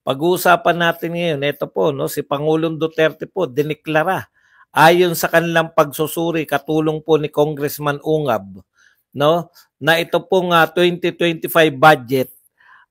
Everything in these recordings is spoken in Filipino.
Pag-uusapan natin ngayon, ito po, no, si Pangulong Duterte po, diniklara, ayon sa kanilang pagsusuri, katulong po ni Congressman Ungab, no, na ito pong 2025 budget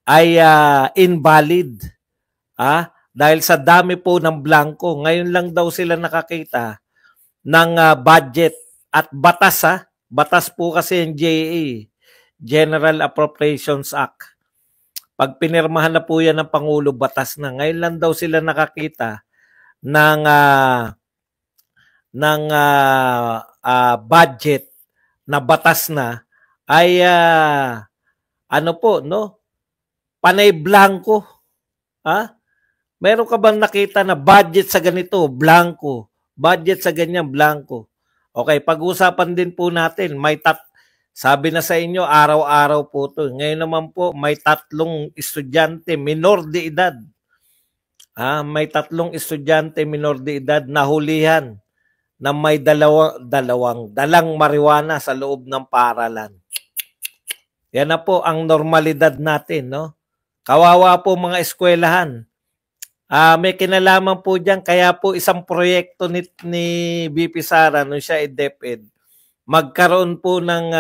ay invalid. Dahil sa dami po ng blanco. Ngayon lang daw sila nakakita ng budget at batas. Batas po kasi yung GAA, General Appropriations Act. Pag pinirmahan na po yan ng Pangulo, batas na. Ngayon lang daw sila nakakita ng budget na batas na ay ano po, no? Panay blanco. Meron ka bang nakita na budget sa ganito, blanco? Budget sa ganyan, blanco. Okay, pag-usapan din po natin, sabi na sa inyo, araw-araw po to. Ngayon naman po, may 3 estudyante, minor de edad. May 3 estudyante, minor de edad, nahulihan na may dalang marijuana sa loob ng paaralan. Yan na po ang normalidad natin, no? Kawawa po mga eskwelahan. May kinalaman po dyan, kaya po isang proyekto ni VP Sara, nung siya DepEd, magkaroon po ng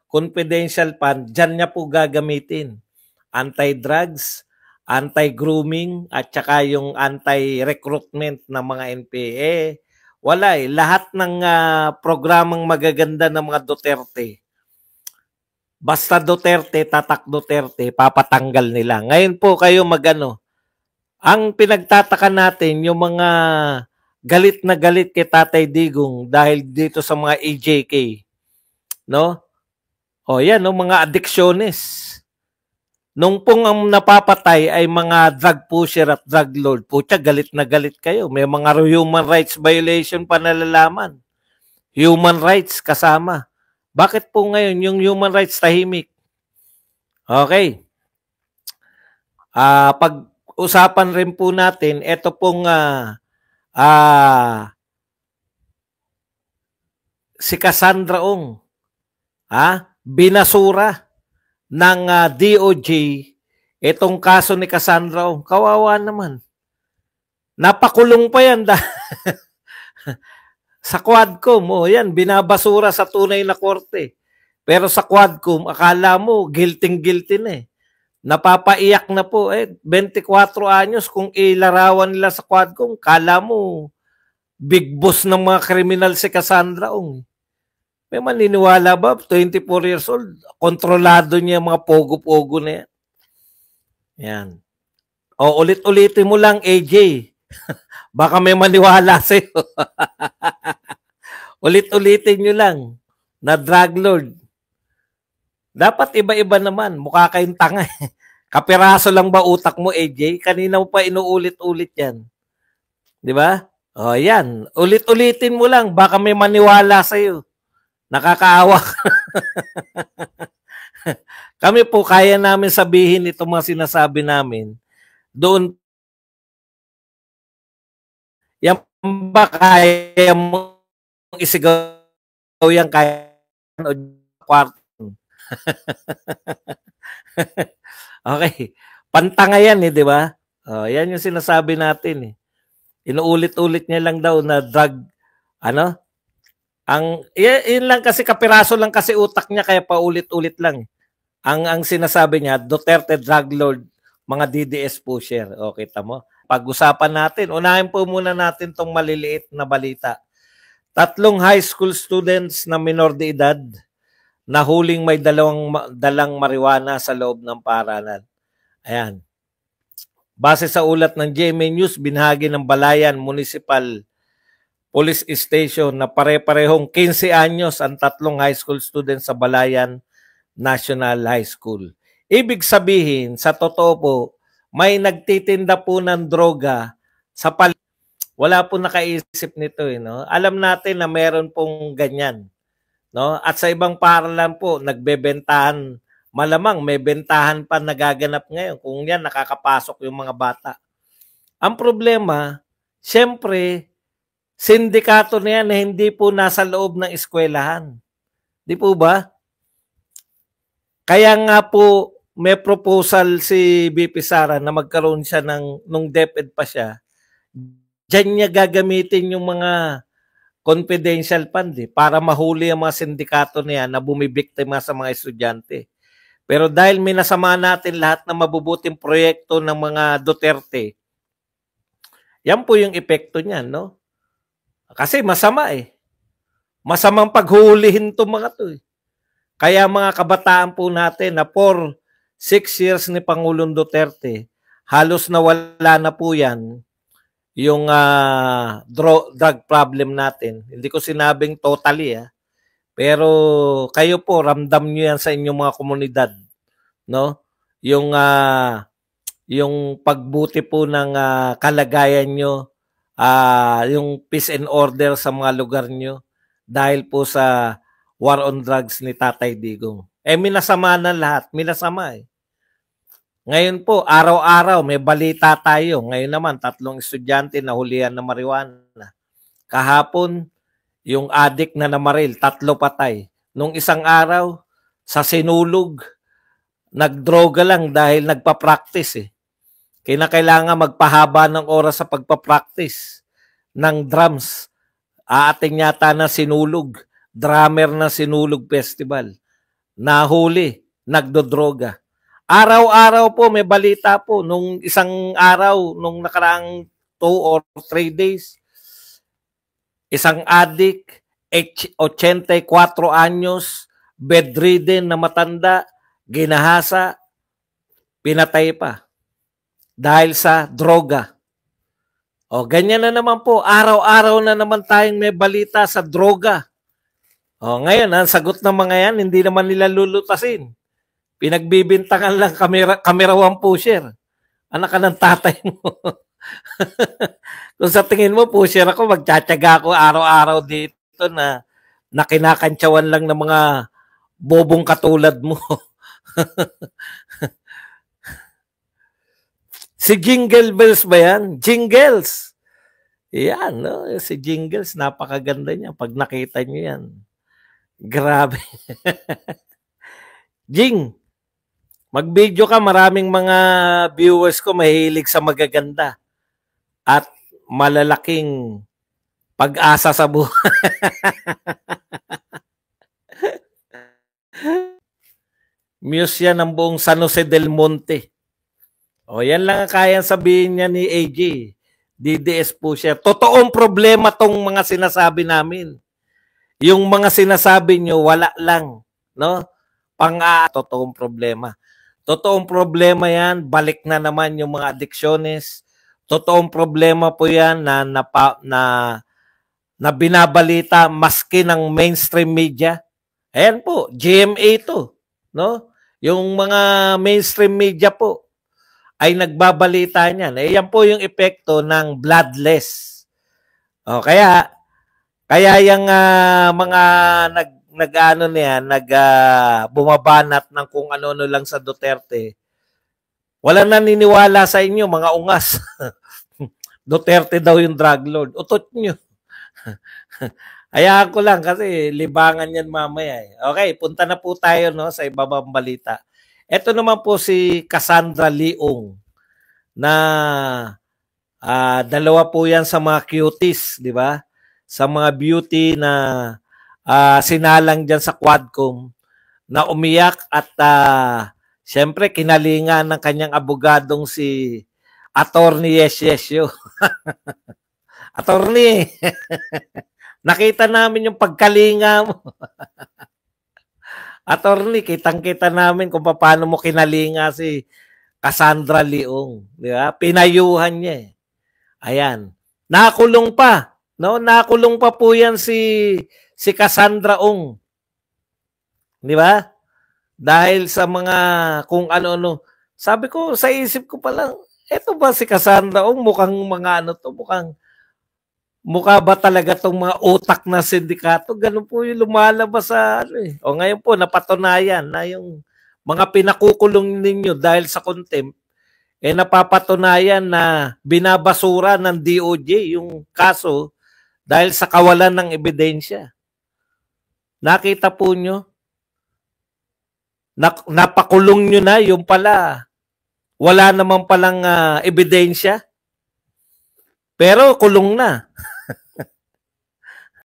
confidential fund, dyan niya po gagamitin. Anti-drugs, anti-grooming, at saka yung anti-recruitment ng mga NPA. Wala lahat ng programang magaganda ng mga Duterte. Basta Duterte, tatak Duterte, papatanggal nila. Ngayon po kayo magano. Ang pinagtataka natin, yung mga galit na galit kay Tatay Digong dahil dito sa mga EJK. No? O yan, no, mga addiksyones. Nung pong ang napapatay ay mga drug pusher at drug lord, putya, galit na galit kayo. May mga human rights violation pa nalalaman. Human rights kasama. Bakit po ngayon yung human rights tahimik? Okay. Pag-usapan rin po natin, ito pong si Cassandra Ong, binasura ng DOJ itong kaso ni Cassandra Ong. Kawawa naman. Napakulong pa yan. Sa Quadcom, yan, binabasura sa tunay na korte. Pero sa Quadcom, akala mo, guilty na Napapaiyak na po, 24 anyos kung ilarawan nila sa Quadcom, kala mo, big boss ng mga kriminal si Cassandra Ong. May maniniwala ba? 24 years old, kontrolado niya mga pogo-pogo na yan. Yan. O, ulit-ulitin mo lang, AJ. Baka may maniwala sa'yo. Ulit-ulitin nyo lang na drug lord. Dapat iba-iba naman. Mukha kayong tanga. Kapiraso lang ba utak mo, AJ? Kanina mo pa inuulit-ulit yan. Di ba? O, yan. Ulit-ulitin mo lang. Baka may maniwala sa'yo. Nakakaawa. Kami po, kaya namin sabihin itong mga sinasabi namin. Doon, yan ba kaya mo isigaw yan kaya o kwarto? Okay. Pantanga yan di ba? Yan yung sinasabi natin Inuulit-ulit niya lang daw na drug, yun lang kasi kapiraso lang kasi utak niya kaya paulit-ulit lang. Ang sinasabi niya, Duterte drug lord, mga DDS pusher. Okay, tamo. Pag-usapan natin, unahin po muna natin tong maliliit na balita. 3 high school students na minor de edad nahuling may dalang marijuana sa loob ng paaralan. Ayan. Base sa ulat ng GMA News, binahagi ng Balayan Municipal Police Station na pare-parehong 15 anyos ang 3 high school students sa Balayan National High School. Ibig sabihin, sa totoo po, may nagtitinda po ng droga sa wala po nakaisip nito no? Alam natin na meron pong ganyan. No? At sa ibang paaralan po, nagbebentahan, malamang may bentahan pa nagaganap ngayon kung yan nakakapasok yung mga bata. Ang problema, siyempre, sindikato na yan na hindi po nasa loob ng eskwelahan. Di po ba? Kaya nga po, may proposal si BP Sara na magkaroon siya nung DepEd pa siya, diyan niya gagamitin yung mga confidential fund para mahuli ang mga sindikato niya na bumibiktima sa mga estudyante. Pero dahil minasama natin lahat ng mabubuting proyekto ng mga Duterte, yan po yung epekto niyan, no? Kasi masama Masamang paghuhulihin itong mga to Kaya mga kabataan po natin na for 6 years ni Pangulong Duterte, halos nawala na po yan yung drug problem natin. Hindi ko sinabing totally pero kayo po ramdam niyo yan sa inyong mga komunidad, no? Yung pagbuti po ng kalagayan nyo, yung peace and order sa mga lugar nyo dahil po sa war on drugs ni Tatay Digong. Minasama na lahat. Minasama Ngayon po, araw-araw may balita tayo. Ngayon naman, 3 estudyante nahulihan na marijuana. Kahapon, yung adik na namaril, 3 patay. Nung isang araw, sa Sinulog, nagdroga lang dahil nagpa-practice Kinakailangan magpahaba ng oras sa pagpa-practice ng drums. Aating yata na Sinulog, drummer na Sinulog Festival. Nahuli, nagdodroga. Araw-araw po may balita po nung isang araw, nung nakaraang 2 or 3 days. Isang adik, 84 anyos, bedridden na matanda, ginahasa, pinatay pa dahil sa droga. Ganyan na naman po. Araw-araw na naman tayong may balita sa droga. Ngayon, ang sagot ng mga yan, hindi naman nila lulutasin. Pinagbibintangan lang kamerawan pusher. Anak ka ng tatay mo. Kung sa tingin mo, pusher ako, magtsatsaga ako araw-araw dito na kinakantsawan lang ng mga bobong katulad mo. Si Jingle Bells ba yan? Jingles! Yan, no? Si Jingles, napakaganda niya. Pag nakita niyo yan. Grabe. Jing, mag-video ka, maraming mga viewers ko mahilig sa magaganda at malalaking pag-asa sa buhay. Muse yan ang buong San Jose del Monte. Yan lang ang kayang sabihin niya ni AJ. DDS po siya. Totoong problema tong mga sinasabi namin. Yung mga sinasabi nyo, wala lang. No? Totoong problema. Totoong problema yan, balik na naman yung mga adiksyonez. Totoong problema po yan na binabalita maski ng mainstream media. Ayan po, GMA to. No? Yung mga mainstream media po ay nagbabalita niyan. Yan po yung epekto ng bloodless. Kaya yung mga bumabanat ng kung ano-ano lang sa Duterte, wala naniniwala sa inyo, mga ungas. Duterte daw yung drug lord. Utot nyo. Hayaan ko lang kasi libangan yan mamaya. Okay, punta na po tayo sa ibabang balita. Ito naman po si Cassandra Leong na dalawa po yan sa mga cuties, di ba? Sa mga beauty na sinalang dyan sa Quadcom na umiyak at siyempre kinalingan ng kanyang abogadong si Attorney Yesyo. Attorney, nakita namin yung pagkalinga mo. Attorney, kitang-kita namin kung paano mo kinalinga si Cassandra Leong. Di ba? Pinayuhan niya Ayan. Nakulong pa. No, nakulong pa po yan si Cassandra Ong. Di ba? Dahil sa mga kung ano-ano. Sabi ko, sa isip ko pa lang, eto ba si Cassandra Ong? Mukhang mga mukha ba talaga tong mga utak na sindikato? Ganun po yung lumalabas sa ngayon po, napatunayan na yung mga pinakukulong ninyo dahil sa contempt, napapatunayan na binabasura ng DOJ yung kaso dahil sa kawalan ng ebidensya. Nakita po nyo? napakulong nyo na, yung pala, wala naman palang ebidensya. Pero kulong na.